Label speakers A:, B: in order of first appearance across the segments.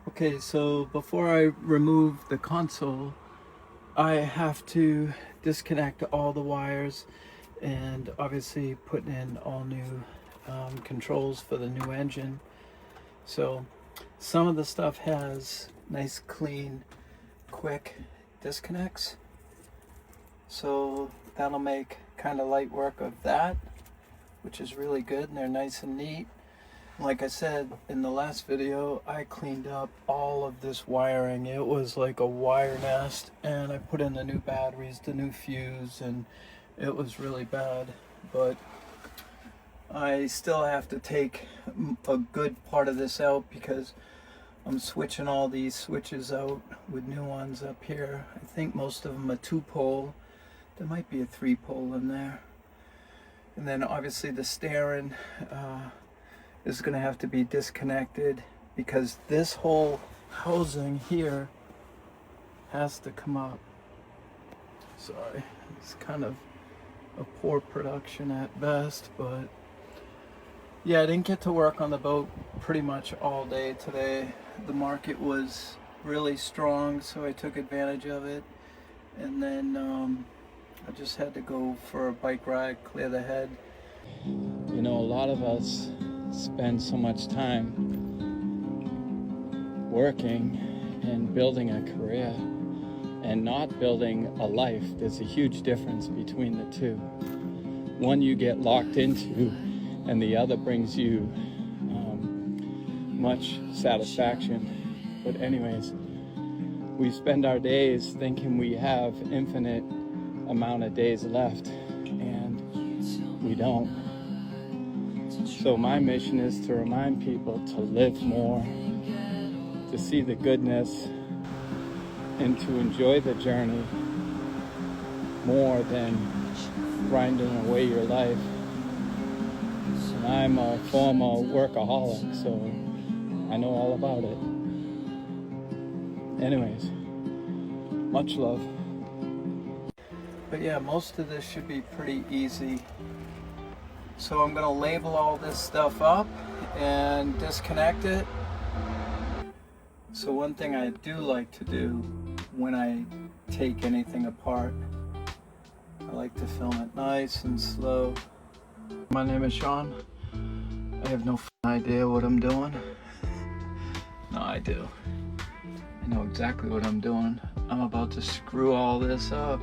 A: Okay, so before I remove the console, I have to disconnect all the wires and obviously put in all new controls for the new engine. So some of the stuff has nice, clean, quick disconnects. So that'll make kind of light work of that, which is really good, and they're nice and neat. Like I said in the last video, I cleaned up all of this wiring. It was like a wire nest, and I put in the new batteries, the new fuse, and it was really bad. But I still have to take a good part of this out because I'm switching all these switches out with new ones up here. I think most of them are 2-pole. There might be a 3-pole in there. And then obviously the steering is going to have to be disconnected because this whole housing here has to come up. Sorry, it's kind of a poor production at best, but yeah, I didn't get to work on the boat pretty much all day today. The market was really strong, so I took advantage of it, and then I just had to go for a bike ride, clear the head. You know, a lot of us spend so much time working and building a career and not building a life. There's a huge difference between the two. One you get locked into, and the other brings you much satisfaction. But anyways, we spend our days thinking we have infinite amount of days left, and we don't. So my mission is to remind people to live more, to see the goodness, and to enjoy the journey more than grinding away your life. And I'm a former workaholic, so I know all about it. Anyways, much love. But yeah, most of this should be pretty easy. So I'm going to label all this stuff up and disconnect it. So one thing I do like to do when I take anything apart, I like to film it nice and slow. My name is Sean. I have no idea what I'm doing. No, I do. I know exactly what I'm doing. I'm about to screw all this up.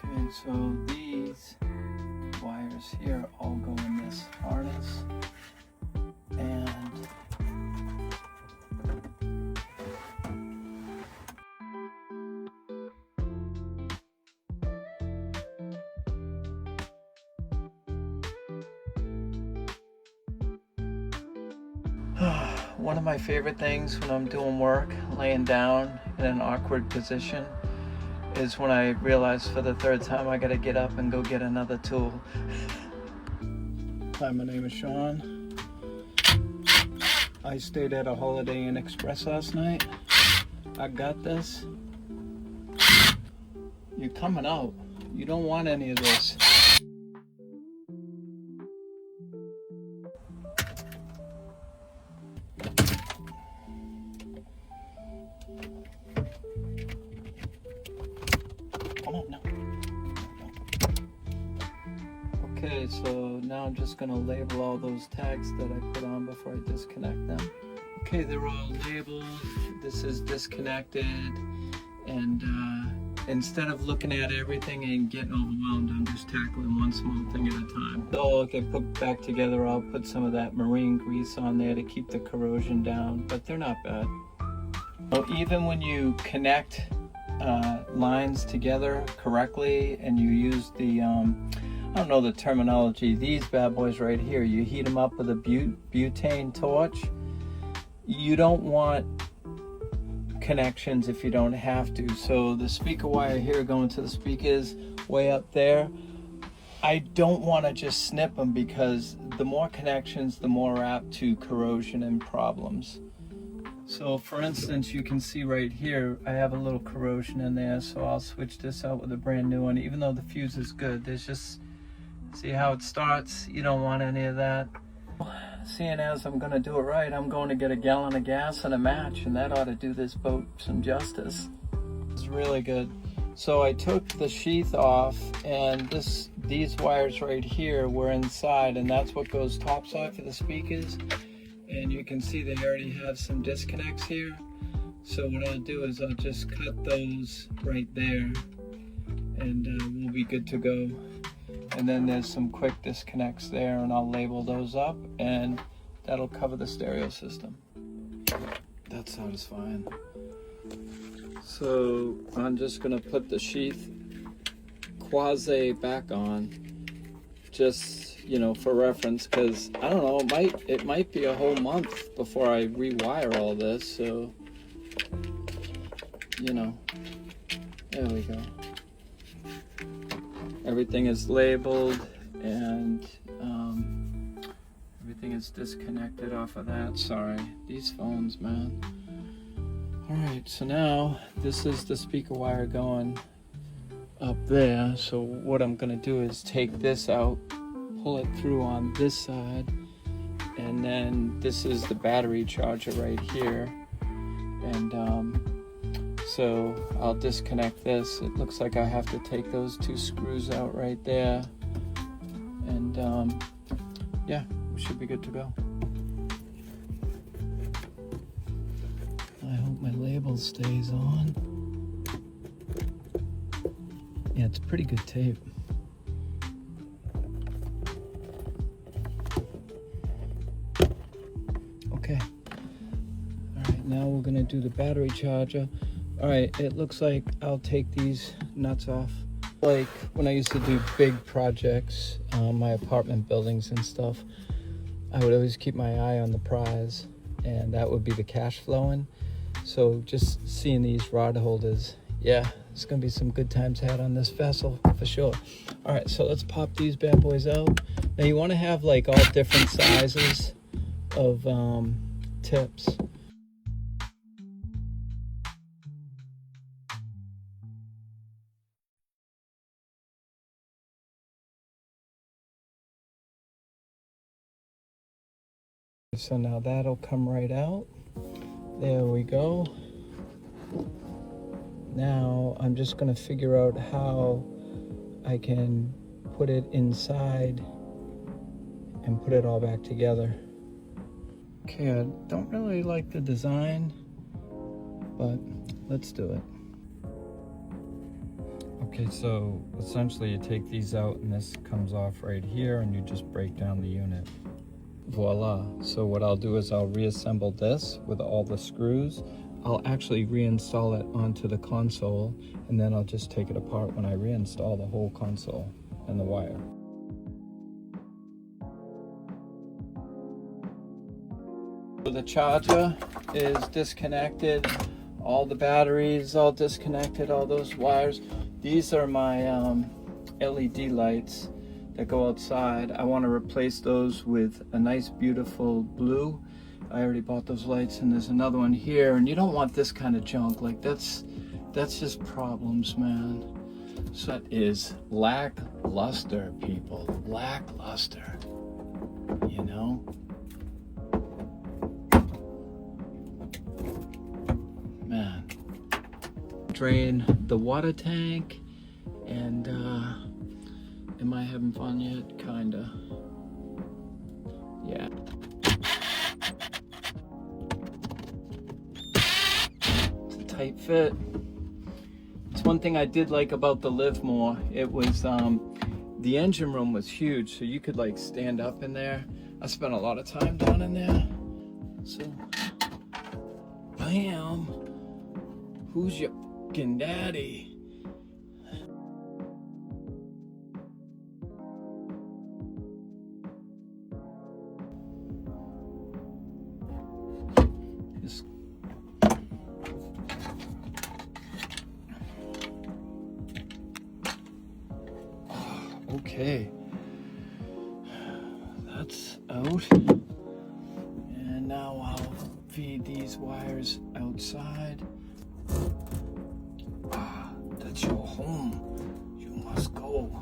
A: Okay, so these wires here all go in this harness, and one of my favorite things when I'm doing work, laying down in an awkward position, is when I realize for the third time I gotta get up and go get another tool. Hi, my name is Sean. I stayed at a Holiday Inn Express last night. I got this. You're coming out. You don't want any of this. Come on now. Okay, so now I'm just gonna label all those tags that I put on before I disconnect them. Okay, they're all labeled. This is disconnected, and instead of looking at everything and getting overwhelmed, I'm just tackling one small thing at a time. So okay, put back together, I'll put some of that marine grease on there to keep the corrosion down, but they're not bad. So even when you connect lines together correctly and you use the I don't know the terminology, these bad boys right here, you heat them up with a butane torch. You don't want connections if you don't have to. So the speaker wire here going to the speakers way up there, I don't want to just snip them because the more connections, the more apt to corrosion and problems. So for instance, you can see right here, I have a little corrosion in there, so I'll switch this out with a brand new one. Even though the fuse is good, there's just, see how it starts? You don't want any of that. seeing as I'm gonna do it right, I'm going to get a gallon of gas and a match, and that ought to do this boat some justice. It's really good. So I took the sheath off, and these wires right here were inside, and that's what goes topside for the speakers. And you can see they already have some disconnects here. So what I'll do is I'll just cut those right there, and we'll be good to go. And then there's some quick disconnects there, and I'll label those up, and that'll cover the stereo system. That's satisfying. So I'm just gonna put the sheath quasi back on, just, you know, for reference, because I don't know, it might be a whole month before I rewire all this. So, you know, there we go. Everything is labeled, and everything is disconnected off of that. Sorry, these phones, man. All right, so now this is the speaker wire going up there. So what I'm gonna do is take this out, pull it through on this side, and then this is the battery charger right here. And so I'll disconnect this. It looks like I have to take those two screws out right there. And yeah, we should be good to go. I hope my label stays on. Yeah, it's pretty good tape. Okay. All right, now we're gonna do the battery charger. All right, it looks like I'll take these nuts off. Like when I used to do big projects, my apartment buildings and stuff, I would always keep my eye on the prize, and that would be the cash flowing. So just seeing these rod holders, yeah, it's gonna be some good times had on this vessel for sure. All right, so let's pop these bad boys out. Now you wanna have like all different sizes of tips. So now that'll come right out. There we go. Now I'm just gonna figure out how I can put it inside and put it all back together. Okay, I don't really like the design, but let's do it. Okay, so essentially you take these out and this comes off right here, and you just break down the unit. Voila. So what I'll do is I'll reassemble this with all the screws. I'll actually reinstall it onto the console, and then I'll just take it apart when I reinstall the whole console and the wire. So the charger is disconnected, all the batteries all disconnected, all those wires. These are my LED lights that go outside. I want to replace those with a nice beautiful blue. I already bought those lights, and there's another one here, and you don't want this kind of junk. Like that's just problems, man. So that is lackluster, people. Lackluster, you know? Man. Drain the water tank, and am I having fun yet? Kinda. Yeah. It's a tight fit. It's one thing I did like about the Livermore. It was, the engine room was huge, so you could like stand up in there. I spent a lot of time down in there. So, bam. Who's your fucking daddy? Okay, that's out, and now I'll feed these wires outside. That's your home. You must go.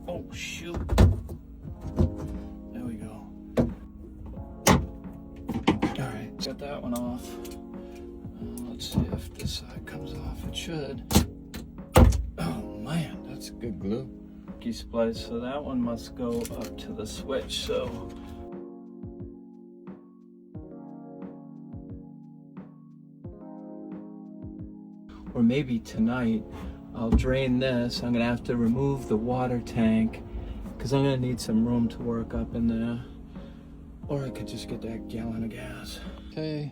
A: Oh shoot. There we go. Got that one off. Let's see if this side comes off. It should. Oh man, that's good glue. Key splice, so that one must go up to the switch. So or maybe tonight I'll drain this. I'm gonna have to remove the water tank because I'm gonna need some room to work up in there. Or I could just get that gallon of gas. Okay,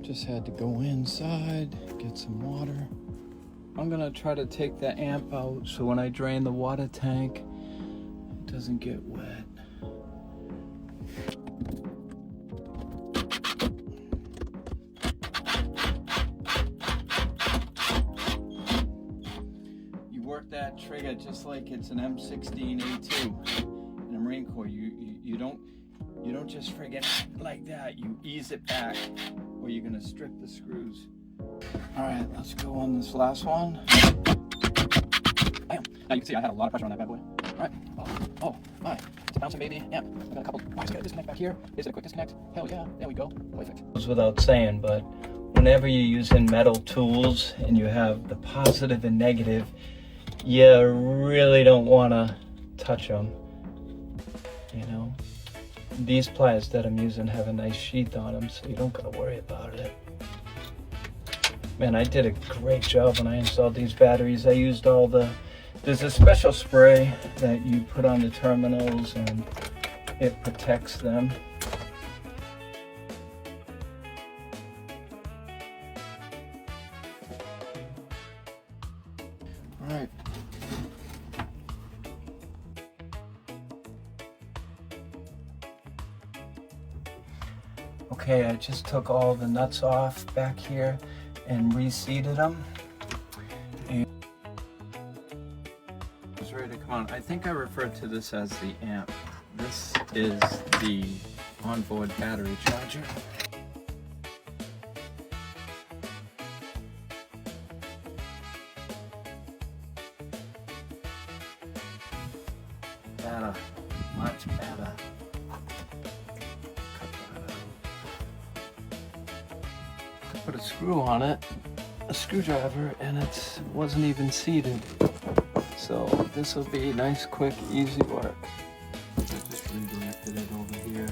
A: just had to go inside, get some water. I'm gonna try to take the amp out so when I drain the water tank, it doesn't get wet. You work that trigger just like it's an M16A2 in the Marine Corps. You don't just friggin' like that. You ease it back or you're gonna strip the screws. All right, let's go on this last one. Bam. Now you can see I had a lot of pressure on that bad boy. All right. Oh my. It's a bouncing baby. Yeah. I got a couple. Oh, I just got a disconnect back here. Is it a quick disconnect? Hell yeah. There we go. Perfect. It goes without saying, but whenever you're using metal tools and you have the positive and negative, you really don't want to touch them. You know? These pliers that I'm using have a nice sheath on them, so you don't gotta worry about it. Man, I did a great job when I installed these batteries. I used there's a special spray that you put on the terminals and it protects them. All right. Okay, I just took all the nuts off back here and reseated them. And it's ready to come on. I think I referred to this as the amp. This is the onboard battery charger. Better, much better. Put a screw on it, a screwdriver, and it wasn't even seated. So this will be nice, quick, easy work. I just redirected it over here.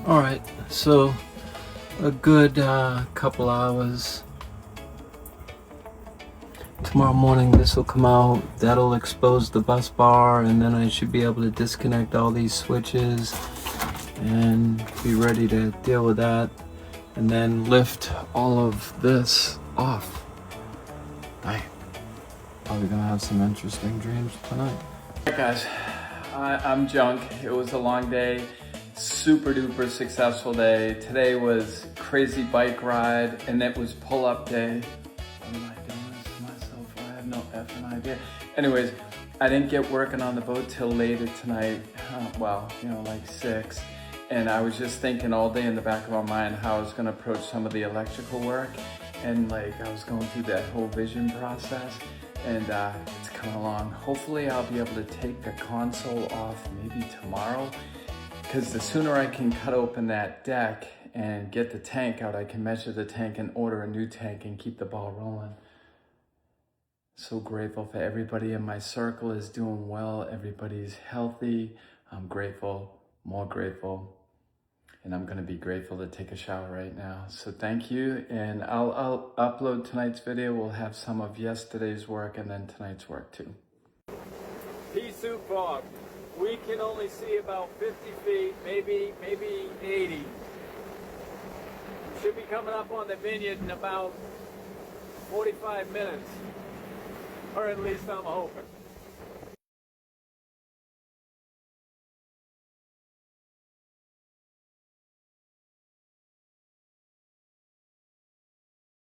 A: All right, so a good couple hours. Tomorrow morning this will come out. That'll expose the bus bar, and then I should be able to disconnect all these switches and be ready to deal with that. And then lift all of this off. Dang. Probably gonna have some interesting dreams tonight. Alright guys, I'm Junk. It was a long day, super duper successful day. Today was crazy bike ride and it was pull-up day. What am I doing this to myself? I have no effing idea. Anyways, I didn't get working on the boat till later tonight. Well, you know, like 6. And I was just thinking all day in the back of my mind how I was gonna approach some of the electrical work. And like I was going through that whole vision process and it's coming along. Hopefully I'll be able to take the console off maybe tomorrow because the sooner I can cut open that deck and get the tank out, I can measure the tank and order a new tank and keep the ball rolling. So grateful for everybody in my circle is doing well. Everybody's healthy. I'm grateful, more grateful. And I'm gonna be grateful to take a shower right now. So thank you, and I'll upload tonight's video. We'll have some of yesterday's work and then tonight's work too. Pea soup fog. We can only see about 50 feet, maybe 80. Should be coming up on the vineyard in about 45 minutes, or at least I'm hoping.